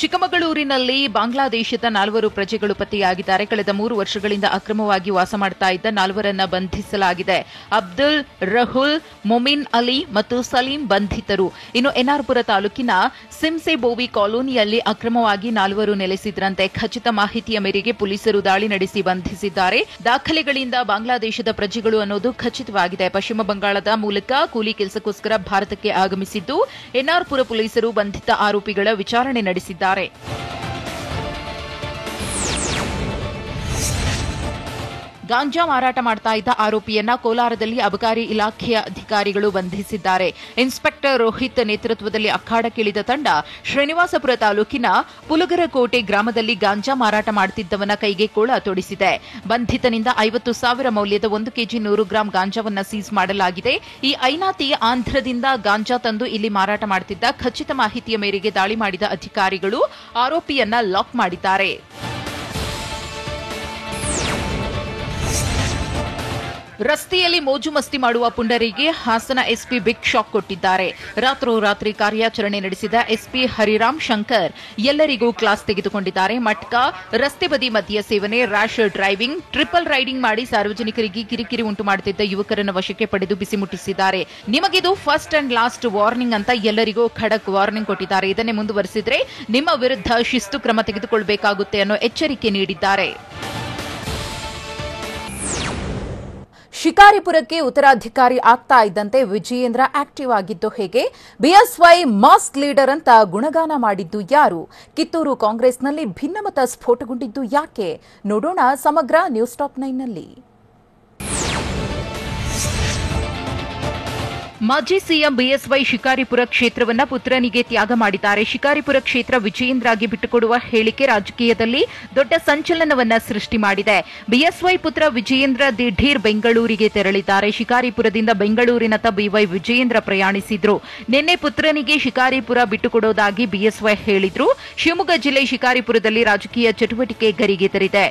ಚಿಕ್ಕಮಗಳೂರಿನಲ್ಲಿ ಬಾಂಗ್ಲಾದೇಶದ 4 ಪ್ರಜೆಗಳು ಪತ್ತೆಯಾಗಿದ್ದಾರೆ. ಕಳೆದ 3 ವರ್ಷಗಳಿಂದ ಅಕ್ರಮವಾಗಿ ವಾಸ ಮಾಡ್ತಾ ಇದ್ದ 4ರನ್ನ ಬಂಧಿಸಲಾಗಿದೆ. ಅಬ್ದುಲ್, ರಹುಲ್, ಮೊಮಿನ್ ಅಲಿ ಮತ್ತು ಸಲೀಂ ಬಂಧಿತರು. ಇನ್ನು ಎನ್ಆರ್ಪುರ ತಾಲೂಕಿನ ಸಿಮ್ಸೆಬೋವಿ ಕಾಲೋನಿಯಲ್ಲಿ ಅಕ್ರಮವಾಗಿ 4 ನೆಲೆಸಿದ್ರಂತೆ. ಖಚಿತ ಮಾಹಿತಿಯ ಮೇರೆಗೆ ಪೊಲೀಸರು ದಾಳಿ ನಡೆಸಿ ಬಂಧಿಸಿದ್ದಾರೆ. ದಾಖಲೆಗಳಿಂದ ಬಾಂಗ್ಲಾದೇಶದ ಪ್ರಜೆಗಳು ಅನ್ನೋದು ಖಚಿತವಾಗಿದೆ. ಪಶ್ಚಿಮ ಬಂಗಾಳದ ಮೂಲಕ ಕೂಲಿ ಕೆಲಸಕ್ಕೋಸ್ಕರ ಭಾರತಕ್ಕೆ ಆಗಮಿಸಿದ್ದು, ಎನ್ಆರ್ಪುರ ಪೊಲೀಸರು ಬಂಧಿತ ಆರೋಪಿಗಳ ವಿಚಾರಣೆ ನಡೆಸಿದ್ದಾರೆ. ಗಾಂಜಾ ಮಾರಾಟ ಮಾಡ್ತಾ ಇದ್ದ ಆರೋಪಿಯನ್ನ ಕೋಲಾರದಲ್ಲಿ ಅಬಕಾರಿ ಇಲಾಖೆಯ ಅಧಿಕಾರಿಗಳು ಬಂಧಿಸಿದ್ದಾರೆ. ಇನ್ಸ್ಪೆಕ್ಟರ್ ರೋಹಿತ್ ನೇತೃತ್ವದಲ್ಲಿ ಅಖಾಡಕ್ಕಿಳಿದ ತಂಡ ಶ್ರೀನಿವಾಸಪುರ ತಾಲೂಕಿನ ಪುಲಗರಕೋಟೆ ಗ್ರಾಮದಲ್ಲಿ ಗಾಂಜಾ ಮಾರಾಟ ಮಾಡುತ್ತಿದ್ದವನ ಕೈಗೆ ಕೋಳ ತೊಡಿಸಿದೆ. ಬಂಧಿತನಿಂದ 50,000 ಮೌಲ್ಯದ 1 ಕೆಜಿ 100 ಗ್ರಾಂ ಗಾಂಜಾವನ್ನ ಸೀಸ್ ಮಾಡಲಾಗಿದೆ. ಈ ಐನಾತಿ ಆಂಧ್ರದಿಂದ ಗಾಂಜಾ ತಂದು ಇಲ್ಲಿ ಮಾರಾಟ ಮಾಡುತ್ತಿದ್ದ. ಖಚಿತ ಮಾಹಿತಿಯ ಮೇರೆಗೆ ದಾಳಿ ಮಾಡಿದ ಅಧಿಕಾರಿಗಳು ಆರೋಪಿಯನ್ನ ಲಾಕ್ ಮಾಡಿದ್ದಾರೆ. ರಸ್ತೆಯಲ್ಲಿ ಮೋಜು ಮಸ್ತಿ ಮಾಡುವ ಪುಂಡರಿಗೆ ಹಾಸನ ಎಸ್ಪಿ ಬಿಗ್ ಶಾಕ್ ಕೊಟ್ಟಿದ್ದಾರೆ. ರಾತ್ರೋರಾತ್ರಿ ಕಾರ್ಯಾಚರಣೆ ನಡೆಸಿದ ಎಸ್ಪಿ ಹರಿರಾಮ್ ಶಂಕರ್ ಎಲ್ಲರಿಗೂ ಕ್ಲಾಸ್ ತೆಗೆದುಕೊಂಡಿದ್ದಾರೆ. ಮಟ್ಕಾ, ರಸ್ತೆ ಬದಿ ಮದ್ಯ ಸೇವನೆ, ರ್ಯಾಶ್ ಡ್ರೈವಿಂಗ್, ಟ್ರಿಪಲ್ ರೈಡಿಂಗ್ ಮಾಡಿ ಸಾರ್ವಜನಿಕರಿಗೆ ಕಿರಿಕಿರಿ ಉಂಟು ಮಾಡುತ್ತಿದ್ದ ಯುವಕರನ್ನು ವಶಕ್ಕೆ ಪಡೆದು ಬಿಸಿ ಮುಟ್ಟಿಸಿದ್ದಾರೆ. ನಿಮಗಿದು ಫಸ್ಟ್ ಅಂಡ್ ಲಾಸ್ಟ್ ವಾರ್ನಿಂಗ್ ಅಂತ ಎಲ್ಲರಿಗೂ ಖಡಕ್ ವಾರ್ನಿಂಗ್ ಕೊಟ್ಟಿದ್ದಾರೆ. ಇದನ್ನೇ ಮುಂದುವರೆಸಿದ್ರೆ ನಿಮ್ಮ ವಿರುದ್ಧ ಶಿಸ್ತು ಕ್ರಮ ತೆಗೆದುಕೊಳ್ಳಬೇಕಾಗುತ್ತೆ ಅನ್ನೋ ಎಚ್ಚರಿಕೆ ನೀಡಿದ್ದಾರೆ. ಶಿಕಾರಿಪುರಕ್ಕೆ ಉತ್ತರಾಧಿಕಾರಿ ಆಗ್ತಾ ಇದ್ದಂತೆ ವಿಜಯೇಂದ್ರ ಆಕ್ಟಿವ್ ಆಗಿದ್ದು ಹೇಗೆ? ಬಿಎಸ್ವೈ ಮಾಸ್ಕ್ ಲೀಡರ್ ಅಂತ ಗುಣಗಾನ ಮಾಡಿದ್ದು ಯಾರು? ಕಿತ್ತೂರು ಕಾಂಗ್ರೆಸ್ನಲ್ಲಿ ಭಿನ್ನಮತ ಸ್ಫೋಟಗೊಂಡಿದ್ದು ಯಾಕೆ? ನೋಡೋಣ ಸಮಗ್ರ ನ್ಯೂಸ್ ಟಾಪ್ 9ನಲ್ಲಿ. ಮಾಜಿ ಸಿಎಂ ಬಿಎಸ್ವೈ ಶಿಕಾರಿಪುರ ಕ್ಷೇತ್ರವನ್ನ ಪುತ್ರನಿಗೆ ತ್ಯಾಗ ಮಾಡಿದ್ದಾರೆ. ಶಿಕಾರಿಪುರ ಕ್ಷೇತ್ರ ವಿಜಯೇಂದ್ರಗೆ ಬಿಟ್ಟುಕೊಡುವ ಹೇಳಿಕೆ ರಾಜಕೀಯದಲ್ಲಿ ದೊಡ್ಡ ಸಂಚಲನವನ್ನ ಸೃಷ್ಟಿ ಮಾಡಿದೆ. ಬಿಎಸ್ವೈ ಪುತ್ರ ವಿಜಯೇಂದ್ರ ದಿಢೀರ್ ಬೆಂಗಳೂರಿಗೆ ತೆರಳಿದ್ದಾರೆ. ಶಿಕಾರಿಪುರದಿಂದ ಬೆಂಗಳೂರಿನತ್ತ ಬಿವೈ ವಿಜಯೇಂದ್ರ ಪ್ರಯಾಣಿಸಿದ್ರು. ನಿನ್ನೆ ಪುತ್ರನಿಗೆ ಶಿಕಾರಿಪುರ ಬಿಟ್ಟುಕೊಡೋದಾಗಿ ಬಿಎಸ್ವೈ ಹೇಳಿದ್ರು. ಶಿವಮೊಗ್ಗ ಜಿಲ್ಲೆ ಶಿಕಾರಿಪುರದಲ್ಲಿ ರಾಜಕೀಯ ಚಟುವಟಿಕೆ ಗರಿಗೆದರಿದೆ.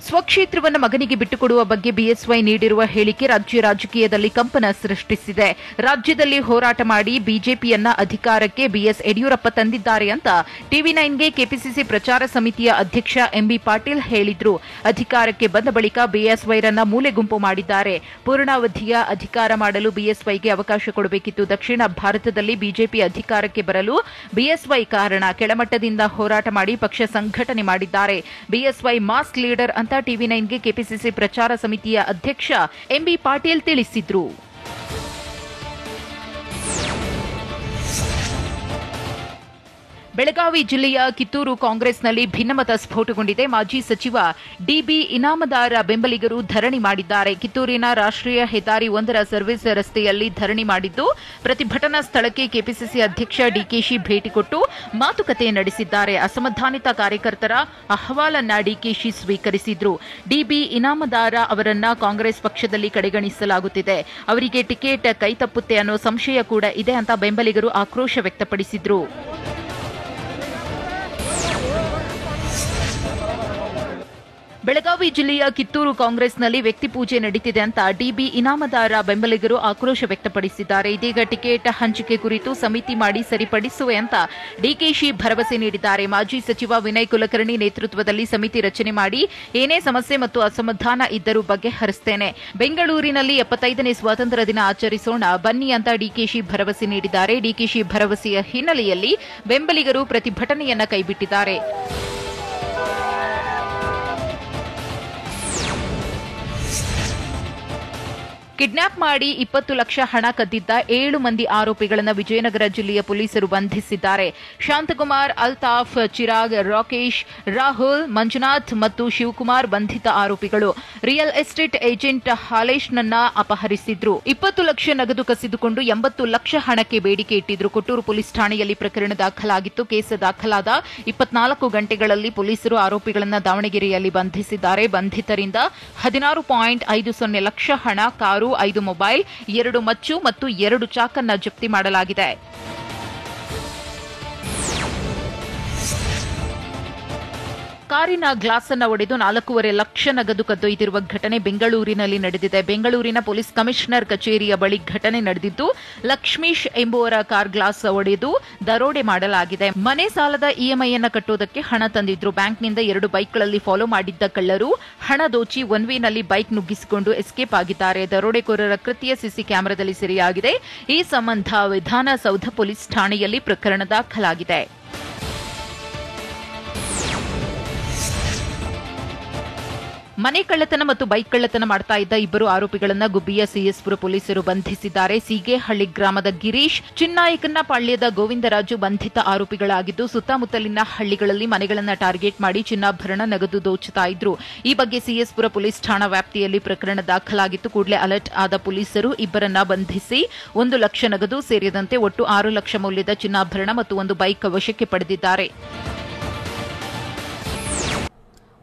ಸ್ವಕ್ಷೇತ್ರವನ್ನು ಮಗನಿಗೆ ಬಿಟ್ಟುಕೊಡುವ ಬಗ್ಗೆ ಬಿಎಸ್ವೈ ನೀಡಿರುವ ಹೇಳಿಕೆ ರಾಜ್ಯ ರಾಜಕೀಯದಲ್ಲಿ ಕಂಪನ ಸೃಷ್ಟಿಸಿದೆ. ರಾಜ್ಯದಲ್ಲಿ ಹೋರಾಟ ಮಾಡಿ ಬಿಜೆಪಿಯನ್ನ ಅಧಿಕಾರಕ್ಕೆ ಬಿಎಸ್ ಯಡಿಯೂರಪ್ಪ ತಂದಿದ್ದಾರೆ ಅಂತ ಟಿವಿ9ಗೆ ಕೆಪಿಸಿಸಿ ಪ್ರಚಾರ ಸಮಿತಿಯ ಅಧ್ಯಕ್ಷ ಎಂಬಿ ಪಾಟೀಲ್ ಹೇಳಿದ್ರು. ಅಧಿಕಾರಕ್ಕೆ ಬಂದ ಬಳಿಕ ಬಿಎಸ್ವೈರನ್ನ ಮೂಲೆ ಗುಂಪು ಮಾಡಿದ್ದಾರೆ. ಪೂರ್ಣಾವಧಿಯ ಅಧಿಕಾರ ಮಾಡಲು ಬಿಎಸ್ವೈಗೆ ಅವಕಾಶ ಕೊಡಬೇಕಿತ್ತು. ದಕ್ಷಿಣ ಭಾರತದಲ್ಲಿ ಬಿಜೆಪಿ ಅಧಿಕಾರಕ್ಕೆ ಬರಲು ಬಿಎಸ್ವೈ ಕಾರಣ. ಕೆಳಮಟ್ಟದಿಂದ ಹೋರಾಟ ಮಾಡಿ ಪಕ್ಷ ಸಂಘಟನೆ ಮಾಡಿದ್ದಾರೆ. ಬಿಎಸ್ವೈ ಮಾಸ್ ಲೀಡರ್ ಅಂತ ಟಿವಿ9ಗೆ ಕೆಪಿಸಿಸಿ ಪ್ರಚಾರ ಸಮಿತಿಯ ಅಧ್ಯಕ್ಷ ಎಂಬಿ ಪಾಟೀಲ್ ತಿಳಿಸಿದ್ರು. ಬೆಳಗಾವಿ ಜಿಲ್ಲೆಯ ಕಿತ್ತೂರು ಕಾಂಗ್ರೆಸ್ನಲ್ಲಿ ಭಿನ್ನಮತ ಸ್ಫೋಟಗೊಂಡಿದೆ. ಮಾಜಿ ಸಚಿವ ಡಿಬಿ ಇನಾಮದಾರ ಬೆಂಬಲಿಗರು ಧರಣಿ ಮಾಡಿದ್ದಾರೆ. ಕಿತ್ತೂರಿನ ರಾಷ್ಟ್ರೀಯ ಹೆದ್ದಾರಿ 1ರ ಸರ್ವಿಸ್ ರಸ್ತೆಯಲ್ಲಿ ಧರಣಿ ಮಾಡಿದ್ದು, ಪ್ರತಿಭಟನಾ ಸ್ಥಳಕ್ಕೆ ಕೆಪಿಸಿಸಿ ಅಧ್ಯಕ್ಷ ಡಿಕೆಶಿ ಭೇಟಿ ಕೊಟ್ಟು ಮಾತುಕತೆ ನಡೆಸಿದ್ದಾರೆ. ಅಸಮಾಧಾನಿತ ಕಾರ್ಯಕರ್ತರ ಅಹವಾಲನ್ನ ಡಿಕೆಶಿ ಸ್ವೀಕರಿಸಿದ್ರು. ಡಿಬಿ ಇನಾಮದಾರ ಅವರನ್ನ ಕಾಂಗ್ರೆಸ್ ಪಕ್ಷದಲ್ಲಿ ಕಡೆಗಣಿಸಲಾಗುತ್ತಿದೆ, ಅವರಿಗೆ ಟಿಕೆಟ್ ಕೈತಪ್ಪುತ್ತೆ ಅನ್ನೋ ಸಂಶಯ ಕೂಡ ಇದೆ ಅಂತ ಬೆಂಬಲಿಗರು ಆಕ್ರೋಶ ವ್ಯಕ್ತಪಡಿಸಿದ್ರು. ಬೆಳಗಾವಿ ಜಿಲ್ಲೆಯ ಕಿತ್ತೂರು ಕಾಂಗ್ರೆಸ್ನಲ್ಲಿ ವ್ಯಕ್ತಿ ಪೂಜೆ ನಡೀತಿದೆ ಅಂತ ಡಿಬಿ ಇನಾಮದಾರ ಬೆಂಬಲಿಗರು ಆಕ್ರೋಶ ವ್ಯಕ್ತಪಡಿಸಿದ್ದಾರೆ. ಇದೀಗ ಟಿಕೆಟ್ ಹಂಚಿಕೆ ಕುರಿತು ಸಮಿತಿ ಮಾಡಿ ಸರಿಪಡಿಸುವೆ ಅಂತ ಡಿಕೆಶಿ ಭರವಸೆ ನೀಡಿದ್ದಾರೆ. ಮಾಜಿ ಸಚಿವ ವಿನಯ್ ಕುಲಕರ್ಣಿ ನೇತೃತ್ವದಲ್ಲಿ ಸಮಿತಿ ರಚನೆ ಮಾಡಿ ಏನೇ ಸಮಸ್ಯೆ ಮತ್ತು ಅಸಮಾಧಾನ ಇದ್ದರೂ ಬಗೆಹರಿಸುತ್ತೇನೆ. ಬೆಂಗಳೂರಿನಲ್ಲಿ 75ನೇ ಸ್ವಾತಂತ್ರ್ಯ ದಿನ ಆಚರಿಸೋಣ ಬನ್ನಿ ಅಂತ ಡಿಕೆಶಿ ಭರವಸೆ ನೀಡಿದ್ದಾರೆ. ಡಿಕೆಶಿ ಭರವಸೆಯ ಹಿನ್ನೆಲೆಯಲ್ಲಿ ಬೆಂಬಲಿಗರು ಪ್ರತಿಭಟನೆಯನ್ನ ಕೈಬಿಟ್ಟಿದ್ದಾರೆ. ಕಿಡ್ನಾಪ್ ಮಾಡಿ 20 ಲಕ್ಷ ಹಣ ಕದ್ದಿದ್ದ 7 ಮಂದಿ ಆರೋಪಿಗಳನ್ನು ವಿಜಯನಗರ ಜಿಲ್ಲೆಯ ಪೊಲೀಸರು ಬಂಧಿಸಿದ್ದಾರೆ. ಶಾಂತಕುಮಾರ್, ಅಲ್ತಾಫ್, ಚಿರಾಗ್, ರಾಕೇಶ್, ರಾಹುಲ್, ಮಂಜುನಾಥ್ ಮತ್ತು ಶಿವಕುಮಾರ್ ಬಂಧಿತ ಆರೋಪಿಗಳು. ರಿಯಲ್ ಎಸ್ಟೇಟ್ ಏಜೆಂಟ್ ಹಾಲೇಶ್ನನ್ನ ಅಪಹರಿಸಿದ್ರು. 20 ಲಕ್ಷ ನಗದು ಕಸಿದುಕೊಂಡು 80 ಲಕ್ಷ ಹಣಕ್ಕೆ ಬೇಡಿಕೆ ಇಟ್ಟಿದ್ರು. ಕೊಟ್ಟೂರು ಪೊಲೀಸ್ ಠಾಣೆಯಲ್ಲಿ ಪ್ರಕರಣ ದಾಖಲಾಗಿತ್ತು. ಕೇಸ್ ದಾಖಲಾದ 24 ಗಂಟೆಗಳಲ್ಲಿ ಪೊಲೀಸರು ಆರೋಪಿಗಳನ್ನು ದಾವಣಗೆರೆಯಲ್ಲಿ ಬಂಧಿಸಿದ್ದಾರೆ. ಬಂಧಿತರಿಂದ 16.50 ಲಕ್ಷ ಹಣ, ಕಾರು, 5 ಮೊಬೈಲ್, 2 ಮಚ್ಚು ಮತ್ತು 2 ಚಾಕನ್ನ ಜಪ್ತಿ ಮಾಡಲಾಗಿದೆ. ಕಾರಿನ ಗ್ಲಾಸ್ ಅನ್ನು ಒಡೆದು 4.5 ಲಕ್ಷ ನಗದು ಕದ್ದೊಯ್ದಿರುವ ಘಟನೆ ಬೆಂಗಳೂರಿನಲ್ಲಿ ನಡೆದಿದೆ. ಬೆಂಗಳೂರಿನ ಪೊಲೀಸ್ ಕಮಿಷನರ್ ಕಚೇರಿಯ ಬಳಿ ಘಟನೆ ನಡೆದಿದ್ದು, ಲಕ್ಷ್ಮೀಶ್ ಎಂಬುವರ ಕಾರ್ ಗ್ಲಾಸ್ ಒಡೆದು ದರೋಡೆ ಮಾಡಲಾಗಿದೆ. ಮನೆ ಸಾಲದ ಇಎಂಐ ಅನ್ನು ಕಟ್ಟೋದಕ್ಕೆ ಹಣ ತಂದಿದ್ರು. ಬ್ಯಾಂಕ್ನಿಂದ 2 ಬೈಕ್ಗಳಲ್ಲಿ ಫಾಲೋ ಮಾಡಿದ್ದ ಕಳ್ಳರು ಹಣ ದೋಚಿ ಒನ್ ವೇನಲ್ಲಿ ಬೈಕ್ ನುಗ್ಗಿಸಿಕೊಂಡು ಎಸ್ಕೇಪ್ ಆಗಿದ್ದಾರೆ. ದರೋಡೆಕೋರರ ಕೃತ್ಯ ಸಿಸಿ ಕ್ಯಾಮೆರಾದಲ್ಲಿ ಸೆರೆಯಾಗಿದೆ. ಈ ಸಂಬಂಧ ವಿಧಾನಸೌಧ ಪೊಲೀಸ್ ಠಾಣೆಯಲ್ಲಿ ಪ್ರಕರಣ ದಾಖಲಾಗಿದೆ. ಮನೆ ಕಳ್ಳತನ ಮತ್ತು ಬೈಕ್ ಕಳ್ಳತನ ಮಾಡ್ತಾ ಇದ್ದ 2 ಆರೋಪಿಗಳನ್ನು ಗುಬ್ಬಿಯ ಸಿಎಸ್ಪುರ ಪೊಲೀಸರು ಬಂಧಿಸಿದ್ದಾರೆ. ಸೀಗೆಹಳ್ಳಿ ಗ್ರಾಮದ ಗಿರೀಶ್, ಚಿನ್ನಾಯಕನ್ನ ಪಾಳ್ಯದ ಗೋವಿಂದರಾಜು ಬಂಧಿತ ಆರೋಪಿಗಳಾಗಿದ್ದು, ಸುತ್ತಮುತ್ತಲಿನ ಹಳ್ಳಿಗಳಲ್ಲಿ ಮನೆಗಳನ್ನು ಟಾರ್ಗೆಟ್ ಮಾಡಿ ಚಿನ್ನಾಭರಣ, ನಗದು ದೋಚುತ್ತಾ ಇದ್ರು. ಈ ಬಗ್ಗೆ ಸಿಎಸ್ಪುರ ಪೊಲೀಸ್ ಠಾಣಾ ವ್ಯಾಪ್ತಿಯಲ್ಲಿ ಪ್ರಕರಣ ದಾಖಲಾಗಿತ್ತು. ಕೂಡಲೇ ಅಲರ್ಟ್ ಆದ ಪೊಲೀಸರು ಇಬ್ಬರನ್ನ ಬಂಧಿಸಿ 1 ಲಕ್ಷ ನಗದು ಸೇರಿದಂತೆ ಒಟ್ಟು 6 ಲಕ್ಷ ಮೌಲ್ಯದ ಚಿನ್ನಾಭರಣ ಮತ್ತು 1 ಬೈಕ್ ವಶಕ್ಕೆ ಪಡೆದಿದ್ದಾರೆ.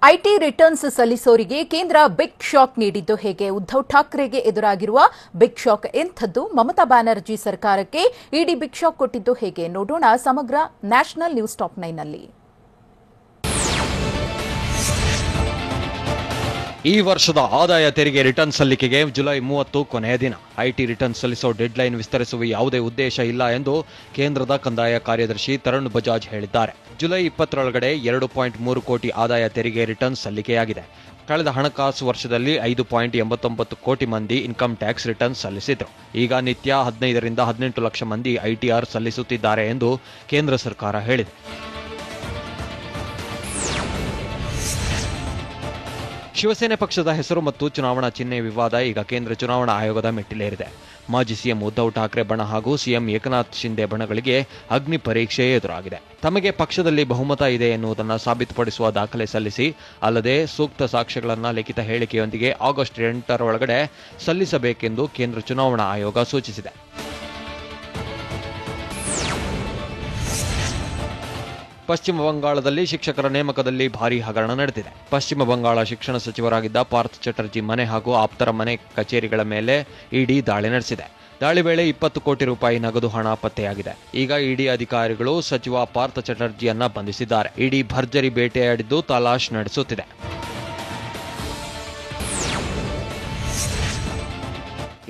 ಐಟಿ ರಿಟರ್ನ್ಸ್ ಸಲ್ಲಿಸೋರಿಗೆ ಕೇಂದ್ರ ಬಿಗ್ ಶಾಕ್ ನೀಡಿದ್ದು ಹೇಗೆ? ಉದ್ಧವ್ ಠಾಕ್ರೆಗೆ ಎದುರಾಗಿರುವ ಬಿಗ್ ಶಾಕ್ ಎಂಥದ್ದು? ಮಮತಾ ಬ್ಯಾನರ್ಜಿ ಸರ್ಕಾರಕ್ಕೆ ಇಡಿ ಬಿಗ್ ಶಾಕ್ ಕೊಟ್ಟಿದ್ದು ಹೇಗೆ? ನೋಡೋಣ ಸಮಗ್ರ ನ್ಯಾಷನಲ್ ನ್ಯೂಸ್ ಟಾಪ್ 9ನಲ್ಲಿ. ಈ ವರ್ಷದ ಆದಾಯ ತೆರಿಗೆ ರಿಟರ್ನ್ ಸಲ್ಲಿಕೆಗೆ ಜುಲೈ 30 ಕೊನೆಯ ದಿನ. ಐಟಿ ರಿಟರ್ನ್ ಸಲ್ಲಿಸೋ ಡೆಡ್ಲೈನ್ ವಿಸ್ತರಿಸುವ ಯಾವುದೇ ಉದ್ದೇಶ ಇಲ್ಲ ಎಂದು ಕೇಂದ್ರದ ಕಂದಾಯ ಕಾರ್ಯದರ್ಶಿ ತರುಣ್ ಬಜಾಜ್ ಹೇಳಿದ್ದಾರೆ. ಜುಲೈ 20ರೊಳಗಡೆ 2.3 ಕೋಟಿ ಆದಾಯ ತೆರಿಗೆ ರಿಟರ್ನ್ ಸಲ್ಲಿಕೆಯಾಗಿದೆ. ಕಳೆದ ಹಣಕಾಸು ವರ್ಷದಲ್ಲಿ 5.89 ಕೋಟಿ ಮಂದಿ ಇನ್ಕಮ್ ಟ್ಯಾಕ್ಸ್ ರಿಟರ್ನ್ ಸಲ್ಲಿಸಿದ್ರು. ಈಗ ನಿತ್ಯ 15ರಿಂದ 18 ಲಕ್ಷ ಮಂದಿ ಐಟಿಆರ್ ಸಲ್ಲಿಸುತ್ತಿದ್ದಾರೆ ಎಂದು ಕೇಂದ್ರ ಸರ್ಕಾರ ಹೇಳಿದೆ. ಶಿವಸೇನೆ ಪಕ್ಷದ ಹೆಸರು ಮತ್ತು ಚುನಾವಣಾ ಚಿಹ್ನೆ ವಿವಾದ ಈಗ ಕೇಂದ್ರ ಚುನಾವಣಾ ಆಯೋಗದ ಮೆಟ್ಟಿಲೇರಿದೆ. ಮಾಜಿ ಸಿಎಂ ಉದ್ಧವ್ ಠಾಕ್ರೆ ಬಣ ಹಾಗೂ ಸಿಎಂ ಏಕನಾಥ್ ಶಿಂದೆ ಬಣಗಳಿಗೆ ಅಗ್ನಿ ಪರೀಕ್ಷೆ ಎದುರಾಗಿದೆ. ತಮಗೆ ಪಕ್ಷದಲ್ಲಿ ಬಹುಮತ ಇದೆ ಎನ್ನುವುದನ್ನು ಸಾಬೀತುಪಡಿಸುವ ದಾಖಲೆ ಸಲ್ಲಿಸಿ, ಅಲ್ಲದೆ ಸೂಕ್ತ ಸಾಕ್ಷ್ಯಗಳನ್ನು ಲಿಖಿತ ಹೇಳಿಕೆಯೊಂದಿಗೆ ಆಗಸ್ಟ್ 8ರ ಒಳಗಡೆ ಸಲ್ಲಿಸಬೇಕೆಂದು ಕೇಂದ್ರ ಚುನಾವಣಾ ಆಯೋಗ ಸೂಚಿಸಿದೆ. ಪಶ್ಚಿಮ ಬಂಗಾಳದಲ್ಲಿ ಶಿಕ್ಷಕರ ನೇಮಕದಲ್ಲಿ ಭಾರೀ ಹಗರಣ ನಡೆದಿದೆ. ಪಶ್ಚಿಮ ಬಂಗಾಳ ಶಿಕ್ಷಣ ಸಚಿವರಾಗಿದ್ದ ಪಾರ್ಥ್ ಚಟರ್ಜಿ ಮನೆ ಹಾಗೂ ಆಪ್ತರ ಮನೆ ಕಚೇರಿಗಳ ಮೇಲೆ ಇಡಿ ದಾಳಿ ನಡೆಸಿದೆ. ದಾಳಿ ವೇಳೆ 20 ಕೋಟಿ ರೂಪಾಯಿ ನಗದು ಹಣ ಪತ್ತೆಯಾಗಿದೆ. ಈಗ ಇಡಿ ಅಧಿಕಾರಿಗಳು ಸಚಿವ ಪಾರ್ಥ್ ಚಟರ್ಜಿಯನ್ನ ಬಂಧಿಸಿದ್ದಾರೆ. ಇಡಿ ಭರ್ಜರಿ ಬೇಟೆಯಾಡಿದ್ದು ತಲಾಶ್ ನಡೆಸುತ್ತಿದೆ.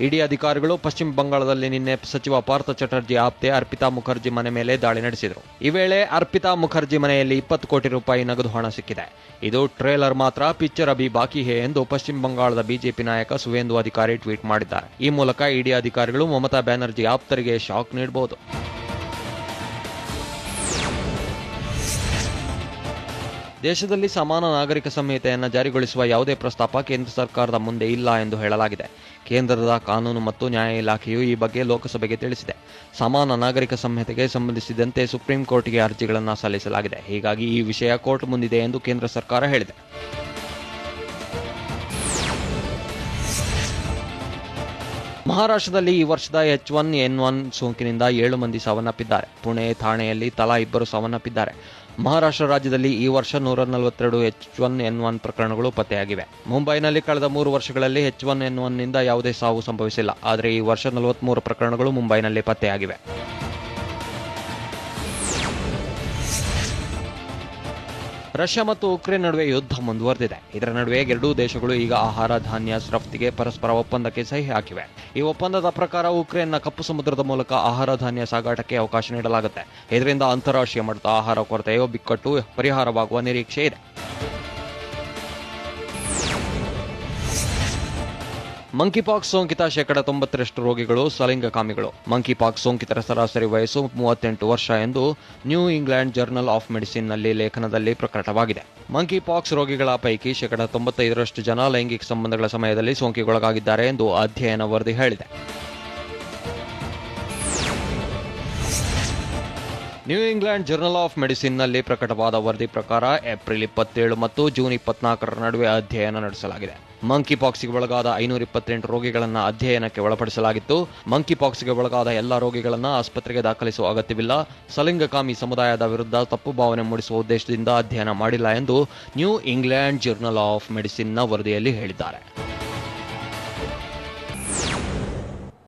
ಇಡಿ ಅಧಿಕಾರಿಗಳು ಪಶ್ಚಿಮ ಬಂಗಾಳದಲ್ಲಿ ನಿನ್ನೆ ಸಚಿವ ಪಾರ್ಥ್ ಚಟರ್ಜಿ ಆಪ್ತೆ ಅರ್ಪಿತಾ ಮುಖರ್ಜಿ ಮನೆ ಮೇಲೆ ದಾಳಿ ನಡೆಸಿದರು. ಈ ವೇಳೆ ಅರ್ಪಿತಾ ಮುಖರ್ಜಿ ಮನೆಯಲ್ಲಿ 20 ಕೋಟಿ ರೂಪಾಯಿ ನಗದು ಹಣ ಸಿಕ್ಕಿದೆ. ಇದು ಟ್ರೇಲರ್ ಮಾತ್ರ, ಪಿಕ್ಚರ್ ಅಭಿ ಬಾಕಿ ಹೇ ಎಂದು ಪಶ್ಚಿಮ ಬಂಗಾಳದ ಬಿಜೆಪಿ ನಾಯಕ ಸುವೇಂದು ಅಧಿಕಾರಿ ಟ್ವೀಟ್ ಮಾಡಿದ್ದಾರೆ. ಈ ಮೂಲಕ ಇಡಿ ಅಧಿಕಾರಿಗಳು ಮಮತಾ ಬ್ಯಾನರ್ಜಿ ಆಪ್ತರಿಗೆ ಶಾಕ್ ನೀಡಬಹುದು. ದೇಶದಲ್ಲಿ ಸಮಾನ ನಾಗರಿಕ ಸಂಹಿತೆಯನ್ನು ಜಾರಿಗೊಳಿಸುವ ಯಾವುದೇ ಪ್ರಸ್ತಾಪ ಕೇಂದ್ರ ಸರ್ಕಾರದ ಮುಂದೆ ಇಲ್ಲ ಎಂದು ಹೇಳಲಾಗಿದೆ. ಕೇಂದ್ರದ ಕಾನೂನು ಮತ್ತು ನ್ಯಾಯ ಇಲಾಖೆಯು ಈ ಬಗ್ಗೆ ಲೋಕಸಭೆಗೆ ತಿಳಿಸಿದೆ. ಸಮಾನ ನಾಗರಿಕ ಸಂಹಿತೆಗೆ ಸಂಬಂಧಿಸಿದಂತೆ ಸುಪ್ರೀಂ ಕೋರ್ಟ್ಗೆ ಅರ್ಜಿಗಳನ್ನು ಸಲ್ಲಿಸಲಾಗಿದೆ. ಹೀಗಾಗಿ ಈ ವಿಷಯ ಕೋರ್ಟ್ ಮುಂದಿದೆ ಎಂದು ಕೇಂದ್ರ ಸರ್ಕಾರ ಹೇಳಿದೆ. ಮಹಾರಾಷ್ಟ್ರದಲ್ಲಿ ಈ ವರ್ಷದ H1N1 ಸೋಂಕಿನಿಂದ 7 ಮಂದಿ ಸಾವನ್ನಪ್ಪಿದ್ದಾರೆ. ಪುಣೆ, ಥಾಣೆಯಲ್ಲಿ ತಲಾ 2 ಸಾವನ್ನಪ್ಪಿದ್ದಾರೆ. ಮಹಾರಾಷ್ಟ್ರ ರಾಜ್ಯದಲ್ಲಿ ಈ ವರ್ಷ 142 H1N1 ಪ್ರಕರಣಗಳು ಪತ್ತೆಯಾಗಿವೆ. ಮುಂಬೈನಲ್ಲಿ ಕಳೆದ 3 ವರ್ಷಗಳಲ್ಲಿ H1N1ನಿಂದ ಯಾವುದೇ ಸಾವು ಸಂಭವಿಸಿಲ್ಲ. ಆದರೆ ಈ ವರ್ಷ 43 ಪ್ರಕರಣಗಳು ಮುಂಬೈನಲ್ಲಿ ಪತ್ತೆಯಾಗಿವೆ. ರಷ್ಯಾ ಮತ್ತು ಉಕ್ರೇನ್ ನಡುವೆ ಯುದ್ಧ ಮುಂದುವರೆದಿದೆ. ಇದರ ನಡುವೆ ಎರಡೂ ದೇಶಗಳು ಈಗ ಆಹಾರ ಧಾನ್ಯ ರಫ್ತಿಗೆ ಪರಸ್ಪರ ಒಪ್ಪಂದಕ್ಕೆ ಸಹಿ ಹಾಕಿವೆ. ಈ ಒಪ್ಪಂದದ ಪ್ರಕಾರ ಉಕ್ರೇನ್ನ ಕಪ್ಪು ಸಮುದ್ರದ ಮೂಲಕ ಆಹಾರ ಧಾನ್ಯ ಸಾಗಾಟಕ್ಕೆ ಅವಕಾಶ ನೀಡಲಾಗುತ್ತೆ. ಇದರಿಂದ ಅಂತಾರಾಷ್ಟ್ರೀಯ ಮಟ್ಟದ ಆಹಾರ ಕೊರತೆಯ ಬಿಕ್ಕಟ್ಟು ಪರಿಹಾರವಾಗುವ ನಿರೀಕ್ಷೆ ಇದೆ. ಮಂಕಿಪಾಕ್ಸ್ ಸೋಂಕಿತ 90% ರೋಗಿಗಳು ಸಲಿಂಗಕಾಮಿಗಳು. ಮಂಕಿಪಾಕ್ಸ್ ಸೋಂಕಿತರ ಸರಾಸರಿ ವಯಸ್ಸು 38 ವರ್ಷ ಎಂದು ನ್ಯೂ ಇಂಗ್ಲೆಂಡ್ ಜರ್ನಲ್ ಆಫ್ ಮೆಡಿಸಿನ್ನಲ್ಲಿ ಲೇಖನದಲ್ಲಿ ಪ್ರಕಟವಾಗಿದೆ. ಮಂಕಿಪಾಕ್ಸ್ ರೋಗಿಗಳ ಪೈಕಿ 95% ಜನ ಲೈಂಗಿಕ ಸಂಬಂಧಗಳ ಸಮಯದಲ್ಲಿ ಸೋಂಕಿಗೊಳಗಾಗಿದ್ದಾರೆ ಎಂದು ಅಧ್ಯಯನ ವರದಿ ಹೇಳಿದೆ. ನ್ಯೂ ಇಂಗ್ಲೆಂಡ್ ಜರ್ನಲ್ ಆಫ್ ಮೆಡಿಸಿನ್ನಲ್ಲಿ ಪ್ರಕಟವಾದ ವರದಿ ಪ್ರಕಾರ ಏಪ್ರಿಲ್ 27 ಮತ್ತು ಜೂನ್ 24ರ ನಡುವೆ ಅಧ್ಯಯನ ನಡೆಸಲಾಗಿದೆ. ಮಂಕಿಪಾಕ್ಸ್ಗೆ ಒಳಗಾದ 528 ರೋಗಿಗಳನ್ನು ಅಧ್ಯಯನಕ್ಕೆ ಒಳಪಡಿಸಲಾಗಿತ್ತು. ಮಂಕಿಪಾಕ್ಸ್ಗೆ ಒಳಗಾದ ಎಲ್ಲ ರೋಗಿಗಳನ್ನು ಆಸ್ಪತ್ರೆಗೆ ದಾಖಲಿಸುವ ಅಗತ್ಯವಿಲ್ಲ. ಸಲಿಂಗಕಾಮಿ ಸಮುದಾಯದ ವಿರುದ್ಧ ತಪ್ಪು ಭಾವನೆ ಮೂಡಿಸುವ ಉದ್ದೇಶದಿಂದ ಅಧ್ಯಯನ ಮಾಡಿಲ್ಲ ಎಂದು ನ್ಯೂ ಇಂಗ್ಲೆಂಡ್ ಜರ್ನಲ್ ಆಫ್ ಮೆಡಿಸಿನ್ನ ವರದಿಯಲ್ಲಿ ಹೇಳಿದ್ದಾರೆ.